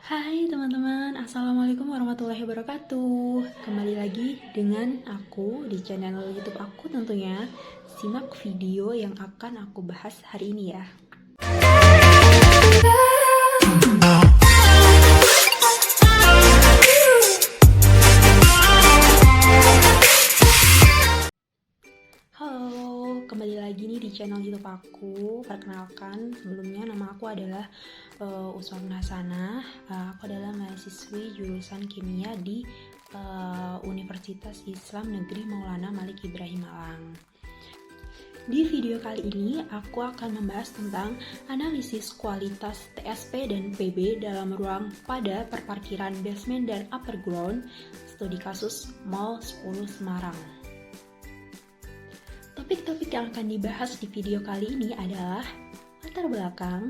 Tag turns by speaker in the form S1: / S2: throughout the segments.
S1: Hai teman-teman, Assalamualaikum warahmatullahi wabarakatuh. Kembali lagi dengan aku di channel YouTube aku tentunya. Simak video yang akan aku bahas hari ini ya. Halo, kembali lagi nih di channel YouTube aku. Perkenalkan, sebelumnya nama aku adalah Usman Hasanah. Aku adalah mahasiswi jurusan kimia di Universitas Islam Negeri Maulana Malik Ibrahim Malang. Di video kali ini, aku akan membahas tentang analisis kualitas TSP dan PB dalam ruang pada perparkiran basement dan upper ground, studi kasus Mall 10 Semarang. Topik-topik yang akan dibahas di video kali ini adalah latar belakang,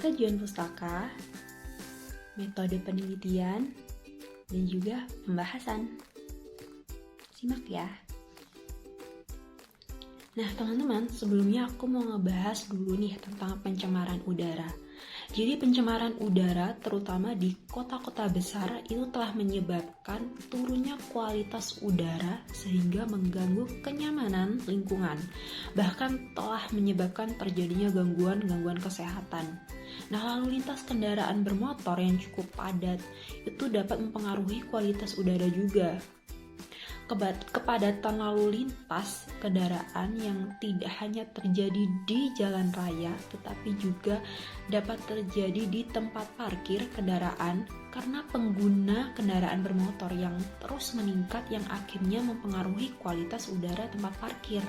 S1: tujuan pustaka, metode penelitian, dan juga pembahasan. Simak ya. Nah teman-teman, sebelumnya aku mau ngebahas dulu nih tentang pencemaran udara. Jadi pencemaran udara terutama di kota-kota besar itu telah menyebabkan turunnya kualitas udara sehingga mengganggu kenyamanan lingkungan. Bahkan telah menyebabkan terjadinya gangguan kesehatan. Nah, lalu lintas kendaraan bermotor yang cukup padat itu dapat mempengaruhi kualitas udara juga. Kepadatan lalu lintas kendaraan yang tidak hanya terjadi di jalan raya tetapi juga dapat terjadi di tempat parkir kendaraan karena pengguna kendaraan bermotor yang terus meningkat yang akhirnya mempengaruhi kualitas udara tempat parkir.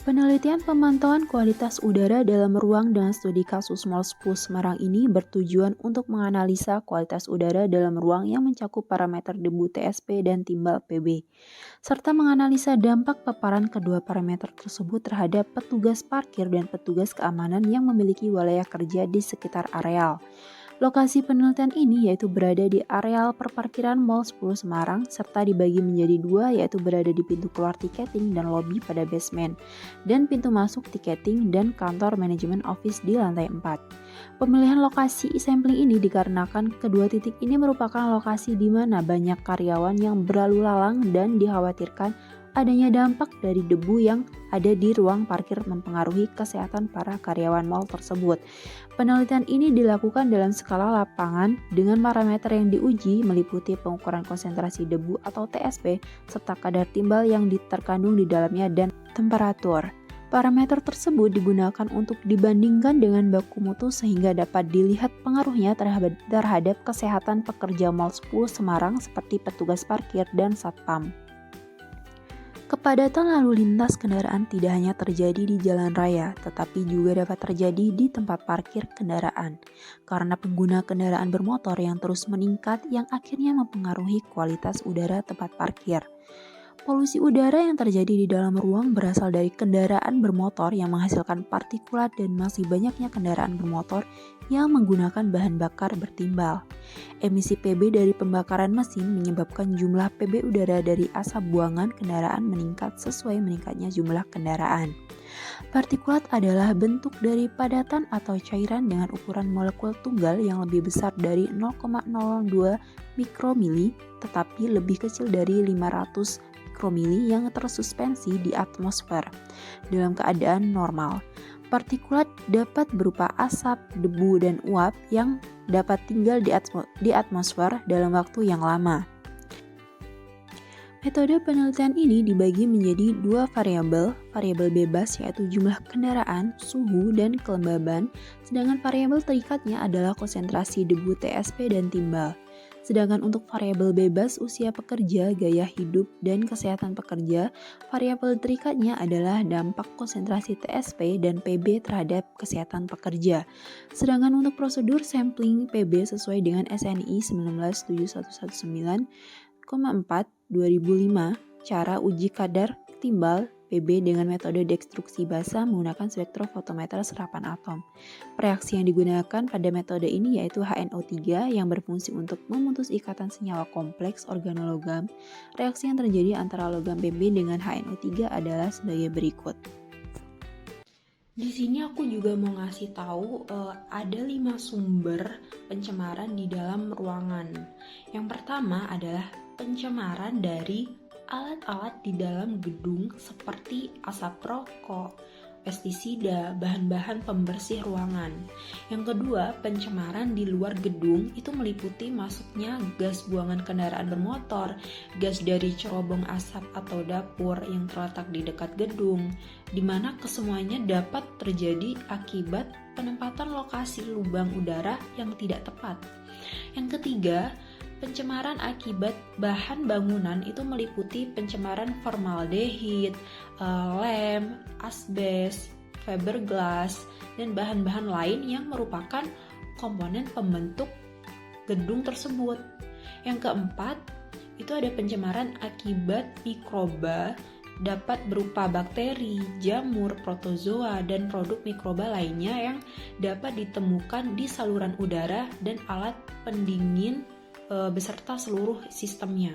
S2: Penelitian pemantauan kualitas udara dalam ruang dengan studi kasus Mall 10 Semarang ini bertujuan untuk menganalisa kualitas udara dalam ruang yang mencakup parameter debu TSP dan timbal PB, serta menganalisa dampak paparan kedua parameter tersebut terhadap petugas parkir dan petugas keamanan yang memiliki wilayah kerja di sekitar areal. Lokasi penelitian ini yaitu berada di areal perparkiran Mall 10 Semarang serta dibagi menjadi dua yaitu berada di pintu keluar tiketing dan lobi pada basement dan pintu masuk tiketing dan kantor manajemen office di lantai 4. Pemilihan lokasi sampling ini dikarenakan kedua titik ini merupakan lokasi di mana banyak karyawan yang berlalu lalang dan dikhawatirkan adanya dampak dari debu yang ada di ruang parkir mempengaruhi kesehatan para karyawan mal tersebut. Penelitian ini dilakukan dalam skala lapangan dengan parameter yang diuji meliputi pengukuran konsentrasi debu atau TSP serta kadar timbal yang terkandung di dalamnya dan temperatur. Parameter tersebut digunakan untuk dibandingkan dengan baku mutu sehingga dapat dilihat pengaruhnya terhadap kesehatan pekerja Mall 10 Semarang seperti petugas parkir dan satpam. Kepadatan lalu lintas kendaraan tidak hanya terjadi di jalan raya, tetapi juga dapat terjadi di tempat parkir kendaraan, karena pengguna kendaraan bermotor yang terus meningkat yang akhirnya mempengaruhi kualitas udara tempat parkir. Polusi udara yang terjadi di dalam ruang berasal dari kendaraan bermotor yang menghasilkan partikulat dan masih banyaknya kendaraan bermotor yang menggunakan bahan bakar bertimbal. Emisi PB dari pembakaran mesin menyebabkan jumlah PB udara dari asap buangan kendaraan meningkat sesuai meningkatnya jumlah kendaraan. Partikulat adalah bentuk dari padatan atau cairan dengan ukuran molekul tunggal yang lebih besar dari 0,02 mikromili tetapi lebih kecil dari 500 mikromili yang tersuspensi di atmosfer dalam keadaan normal. Partikulat dapat berupa asap, debu, dan uap yang dapat tinggal di atmosfer dalam waktu yang lama. Metode penelitian ini dibagi menjadi dua variabel bebas yaitu jumlah kendaraan, suhu, dan kelembaban, sedangkan variabel terikatnya adalah konsentrasi debu TSP dan timbal. Sedangkan untuk variabel bebas usia pekerja, gaya hidup, dan kesehatan pekerja, variabel terikatnya adalah dampak konsentrasi TSP dan PB terhadap kesehatan pekerja. Sedangkan untuk prosedur sampling PB sesuai dengan SNI 197119,4 2005, cara uji kadar timbal PB dengan metode dekstruksi basa menggunakan spektrofotometer serapan atom. Reaksi yang digunakan pada metode ini yaitu HNO3 yang berfungsi untuk memutus ikatan senyawa kompleks organologam. Reaksi yang terjadi antara logam PB dengan HNO3 adalah sebagai berikut.
S1: Di sini aku juga mau ngasih tahu ada 5 sumber pencemaran di dalam ruangan. Yang pertama adalah pencemaran dari alat-alat di dalam gedung seperti asap rokok, pestisida, bahan-bahan pembersih ruangan. Yang kedua, pencemaran di luar gedung itu meliputi masuknya gas buangan kendaraan bermotor, gas dari cerobong asap atau dapur yang terletak di dekat gedung, di mana kesemuanya dapat terjadi akibat penempatan lokasi lubang udara yang tidak tepat. Yang ketiga, pencemaran akibat bahan bangunan itu meliputi pencemaran formaldehid, lem, asbes, fiberglass, dan bahan-bahan lain yang merupakan komponen pembentuk gedung tersebut. Yang keempat, itu ada pencemaran akibat mikroba, dapat berupa bakteri, jamur, protozoa, dan produk mikroba lainnya yang dapat ditemukan di saluran udara dan alat pendingin beserta seluruh sistemnya.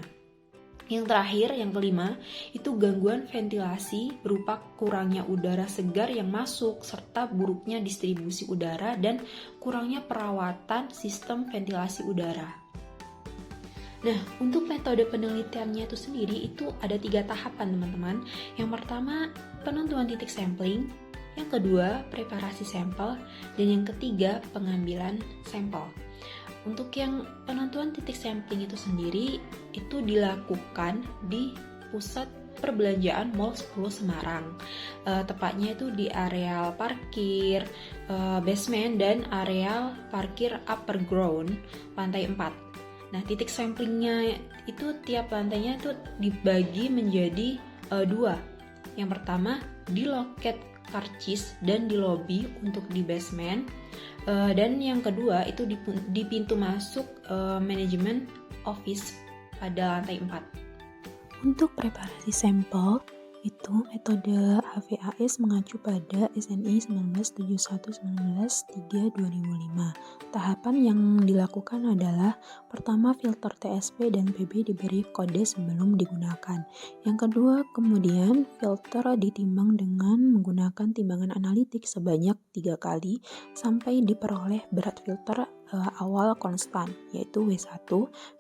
S1: Yang terakhir, yang kelima, itu gangguan ventilasi berupa kurangnya udara segar yang masuk serta buruknya distribusi udara dan kurangnya perawatan sistem ventilasi udara. Nah, untuk metode penelitiannya itu sendiri itu ada 3 tahapan teman-teman. Yang pertama, penentuan titik sampling. Yang kedua, preparasi sampel. Dan yang ketiga, pengambilan sampel. Untuk yang penentuan titik sampling itu sendiri itu dilakukan di pusat perbelanjaan Mall 10 Semarang. Tepatnya itu di areal parkir basement dan areal parkir upper ground lantai 4. Nah, titik samplingnya itu tiap lantainya itu dibagi menjadi 2. Yang pertama di loket karcis dan di lobi untuk di basement. Dan yang kedua itu di pintu masuk manajemen office pada lantai 4.
S2: Untuk preparasi sampel, itu metode HVAS mengacu pada SNI 1971-19-3-2005. Tahapan yang dilakukan adalah pertama filter TSP dan PB diberi kode sebelum digunakan. Yang kedua, kemudian filter ditimbang dengan menggunakan timbangan analitik sebanyak 3 kali sampai diperoleh berat filter awal konstan, yaitu W1.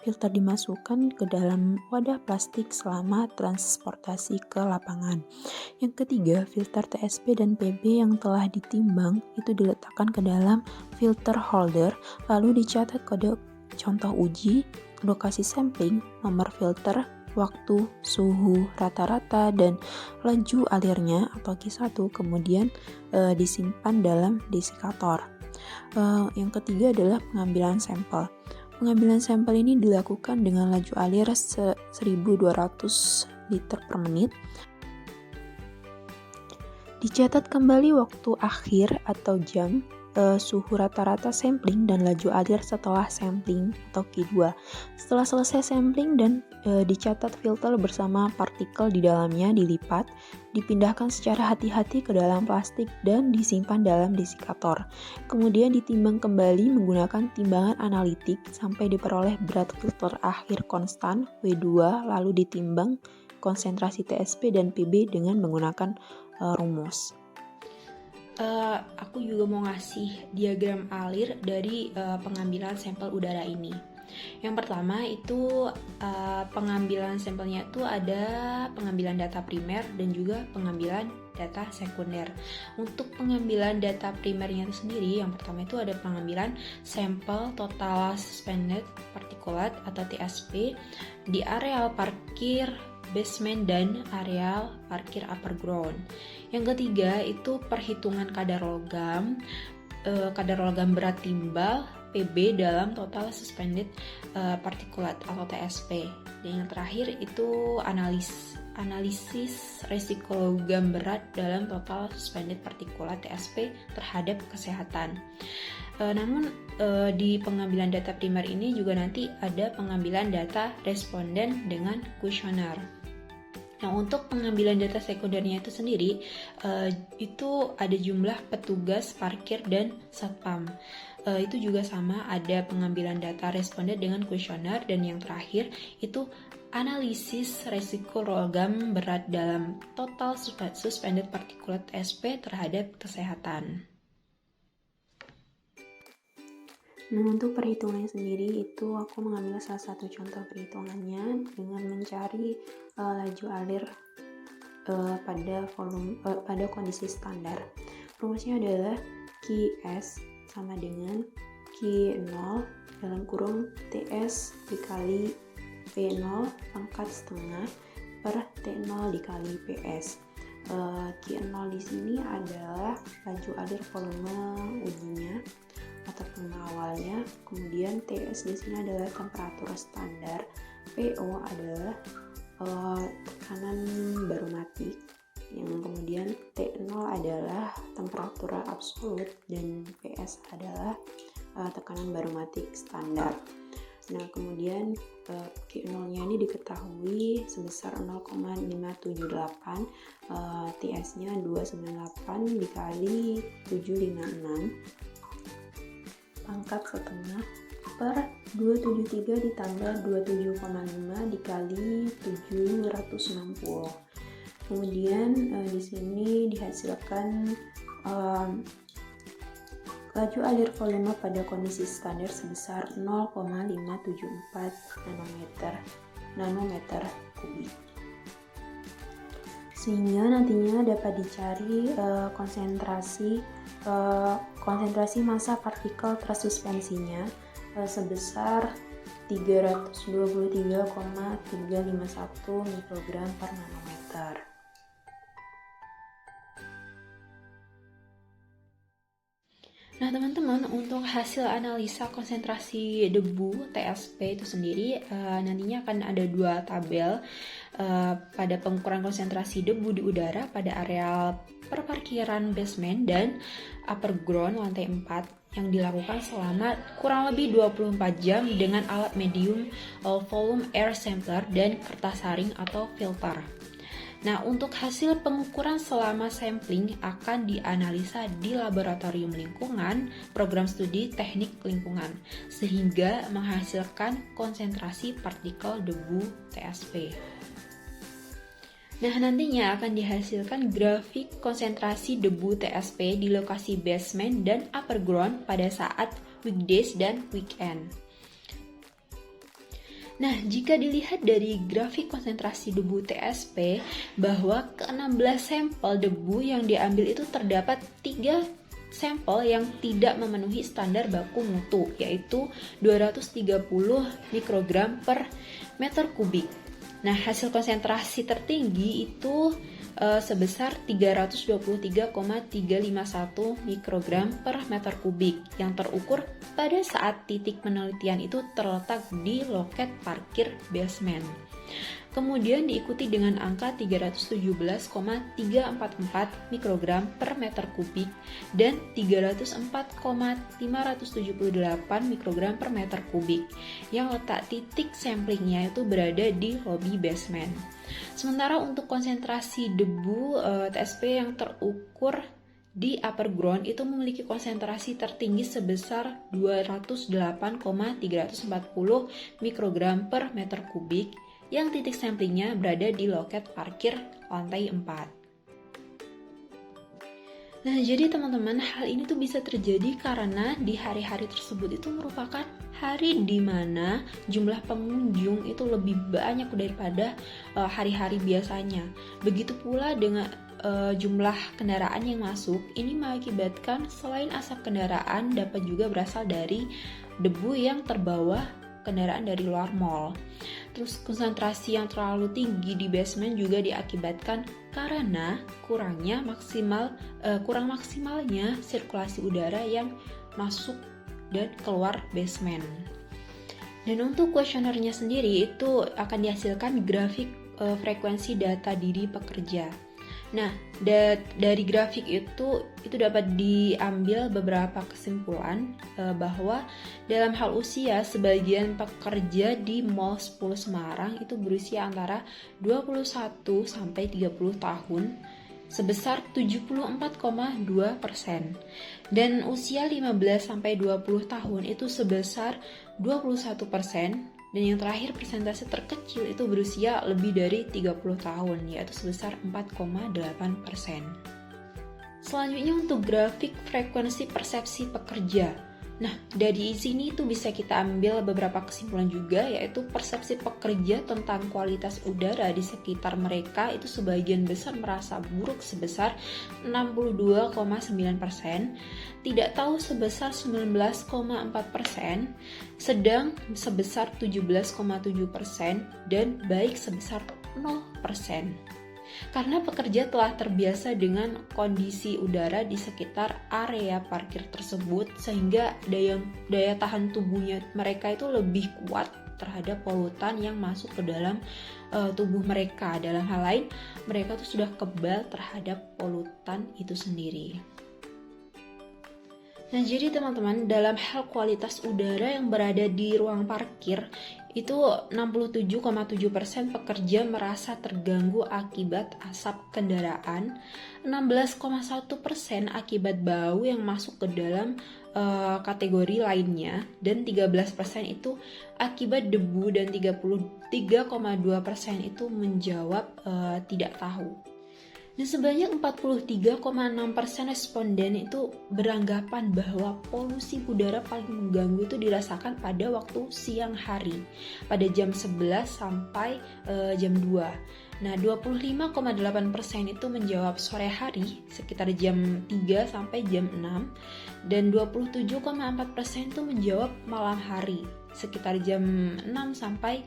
S2: Filter dimasukkan ke dalam wadah plastik selama transportasi ke lapangan. Yang ketiga, filter TSP dan PB yang telah ditimbang itu diletakkan ke dalam filter holder, lalu dicatat kode contoh uji, lokasi sampling, nomor filter, waktu, suhu, rata-rata, dan laju alirnya atau Q1, kemudian disimpan dalam desikator. Yang ketiga adalah pengambilan sampel. Pengambilan sampel ini dilakukan dengan laju alir 1.200 liter per menit. Dicatat kembali waktu akhir atau jam, suhu rata-rata sampling dan laju alir setelah sampling atau Q2. Setelah selesai sampling dan dicatat filter bersama partikel di dalamnya dilipat, dipindahkan secara hati-hati ke dalam plastik dan disimpan dalam desikator. Kemudian ditimbang kembali menggunakan timbangan analitik sampai diperoleh berat filter akhir konstan W2, lalu ditimbang konsentrasi TSP dan PB dengan menggunakan rumus.
S1: Aku juga mau ngasih diagram alir dari pengambilan sampel udara ini. Yang pertama itu pengambilan sampelnya itu ada pengambilan data primer dan juga pengambilan data sekunder. Untuk pengambilan data primernya itu sendiri, yang pertama itu ada pengambilan sampel total suspended particulate atau TSP di areal parkir basement dan areal parkir upper ground. Yang ketiga itu perhitungan kadar logam berat timbal PB dalam total suspended particulate atau TSP. Dan yang terakhir itu analisis resiko logam berat dalam total suspended particulate TSP terhadap kesehatan. Namun di pengambilan data primer ini juga nanti ada pengambilan data responden dengan kuesioner. Nah, untuk pengambilan data sekundernya itu sendiri, itu ada jumlah petugas parkir dan satpam. Itu juga sama, ada pengambilan data responden dengan kuesioner, dan yang terakhir itu analisis resiko logam berat dalam total suspended particulate SP terhadap kesehatan.
S2: Nah, untuk perhitungannya sendiri itu aku mengambil salah satu contoh perhitungannya dengan mencari laju alir pada kondisi standar. Rumusnya adalah QS sama dengan Q0 dalam kurung TS dikali P0 pangkat setengah per T0 dikali PS. Q0 di sini adalah laju alir volume ujinya atau volume awalnya, kemudian TS di sini adalah temperatur standar, PO adalah tekanan barometrik, yang kemudian T0 adalah temperatur absolut dan PS adalah tekanan barometrik standar. Nah, kemudian Q0-nya ini diketahui sebesar 0,578, TS-nya 298 dikali 756 pangkat setengah per 273 ditambah 27,5 dikali 760. Kemudian di sini dihasilkan laju alir volume pada kondisi standar sebesar 0,574 nanometer kubik. Sehingga nantinya dapat dicari konsentrasi massa partikel tersuspensinya sebesar 323,351 mikrogram per nanometer.
S1: Nah, teman-teman, untuk hasil analisa konsentrasi debu TSP itu sendiri nantinya akan ada 2 tabel pada pengukuran konsentrasi debu di udara pada areal perparkiran basement dan upper ground lantai 4 yang dilakukan selama kurang lebih 24 jam dengan alat medium volume air sampler dan kertas saring atau filter. Nah, untuk hasil pengukuran selama sampling akan dianalisa di laboratorium lingkungan, program studi teknik lingkungan, sehingga menghasilkan konsentrasi partikel debu TSP. Nah, nantinya akan dihasilkan grafik konsentrasi debu TSP di lokasi basement dan upper ground pada saat weekdays dan weekend. Nah, jika dilihat dari grafik konsentrasi debu TSP, bahwa ke-16 sampel debu yang diambil itu terdapat 3 sampel yang tidak memenuhi standar baku mutu, yaitu 230 mikrogram per meter kubik. Nah, hasil konsentrasi tertinggi itu sebesar 323,351 mikrogram per meter kubik yang terukur pada saat titik penelitian itu terletak di loket parkir basement. Kemudian diikuti dengan angka 317,344 mikrogram per meter kubik dan 304,578 mikrogram per meter kubik yang letak titik samplingnya itu berada di lobi basement. Sementara untuk konsentrasi debu TSP yang terukur di upper ground itu memiliki konsentrasi tertinggi sebesar 208,340 mikrogram per meter kubik yang titik samplingnya berada di loket parkir lantai 4. Nah, jadi teman-teman, hal ini tuh bisa terjadi karena di hari-hari tersebut itu merupakan hari di mana jumlah pengunjung itu lebih banyak daripada hari-hari biasanya. Begitu pula dengan jumlah kendaraan yang masuk, ini mengakibatkan selain asap kendaraan dapat juga berasal dari debu yang terbawa kendaraan dari luar mall. Terus konsentrasi yang terlalu tinggi di basement juga diakibatkan karena kurang maksimalnya sirkulasi udara yang masuk dan keluar basement. Dan untuk kuesionernya sendiri itu akan dihasilkan grafik frekuensi data diri pekerja. Nah, dari grafik itu dapat diambil beberapa kesimpulan bahwa dalam hal usia, sebagian pekerja di Mall 10 Semarang itu berusia antara 21 sampai 30 tahun sebesar 74,2%, dan usia 15 sampai 20 tahun itu sebesar 21%. Dan yang terakhir, persentase terkecil itu berusia lebih dari 30 tahun, yaitu sebesar 4,8%. Selanjutnya untuk grafik frekuensi persepsi pekerja. Nah, dari sini itu bisa kita ambil beberapa kesimpulan juga, yaitu persepsi pekerja tentang kualitas udara di sekitar mereka itu sebagian besar merasa buruk sebesar 62,9%, tidak tahu sebesar 19,4%, sedang sebesar 17,7%, dan baik sebesar 0%. Karena pekerja telah terbiasa dengan kondisi udara di sekitar area parkir tersebut, sehingga daya tahan tubuhnya mereka itu lebih kuat terhadap polutan yang masuk ke dalam tubuh mereka. Dalam hal lain, mereka tuh sudah kebal terhadap polutan itu sendiri. Nah, jadi teman-teman, dalam hal kualitas udara yang berada di ruang parkir, itu 67,7% pekerja merasa terganggu akibat asap kendaraan, 16,1% akibat bau yang masuk ke dalam kategori lainnya, dan 13% itu akibat debu, dan 33,2% itu menjawab tidak tahu. Dan sebanyak 43,6% responden itu beranggapan bahwa polusi udara paling mengganggu itu dirasakan pada waktu siang hari, pada jam 11 sampai jam 2. Nah, 25,8% itu menjawab sore hari, sekitar jam 3 sampai jam 6. Dan 27,4% itu menjawab malam hari, sekitar jam 6 sampai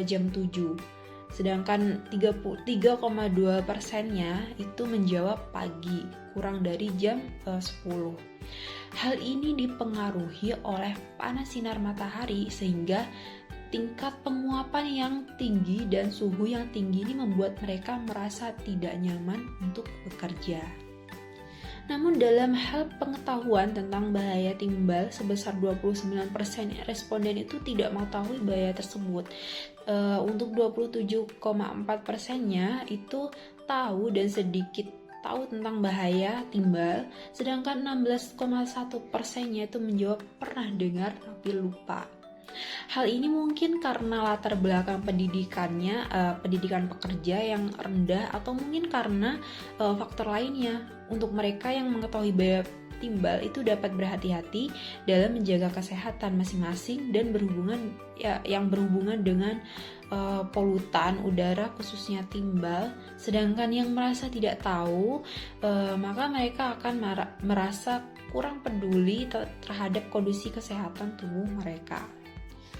S1: jam 7. Sedangkan 33,2%-nya itu menjawab pagi, kurang dari jam 10. Hal ini dipengaruhi oleh panas sinar matahari, sehingga tingkat penguapan yang tinggi dan suhu yang tinggi ini membuat mereka merasa tidak nyaman untuk bekerja. Namun dalam hal pengetahuan tentang bahaya timbal, sebesar 29% responden itu tidak mengetahui bahaya tersebut. Untuk 27,4%-nya itu tahu dan sedikit tahu tentang bahaya timbal, sedangkan 16,1%-nya itu menjawab pernah dengar tapi lupa. Hal ini mungkin karena latar belakang pendidikannya, pendidikan pekerja yang rendah, atau mungkin karena faktor lainnya. Untuk mereka yang mengetahui bahaya timbal itu dapat berhati-hati dalam menjaga kesehatan masing-masing dan yang berhubungan dengan polutan udara, khususnya timbal. Sedangkan yang merasa tidak tahu, maka mereka akan merasa kurang peduli terhadap kondisi kesehatan tubuh mereka.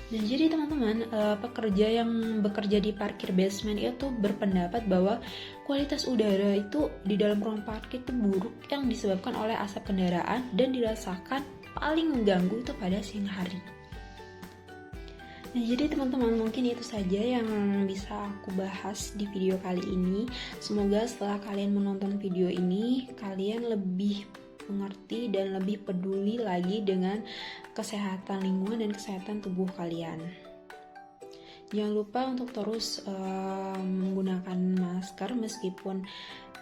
S1: Nah, jadi teman-teman, pekerja yang bekerja di parkir basement itu berpendapat bahwa kualitas udara itu di dalam ruang parkir itu buruk yang disebabkan oleh asap kendaraan dan dirasakan paling mengganggu itu pada siang hari. Nah, jadi teman-teman, mungkin itu saja yang bisa aku bahas di video kali ini. Semoga setelah kalian menonton video ini, kalian lebih mengerti dan lebih peduli lagi dengan kesehatan lingkungan dan kesehatan tubuh kalian. Jangan lupa untuk terus menggunakan masker, meskipun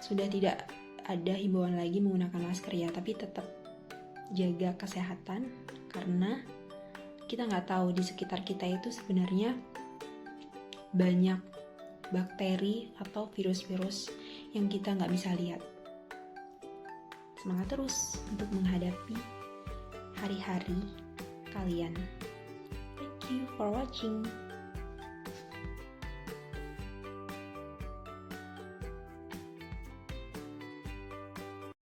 S1: sudah tidak ada himbauan lagi menggunakan masker ya, tapi tetap jaga kesehatan, karena kita nggak tahu di sekitar kita itu sebenarnya banyak bakteri atau virus-virus yang kita nggak bisa lihat. Semangat terus untuk menghadapi hari-hari kalian. Thank you for watching.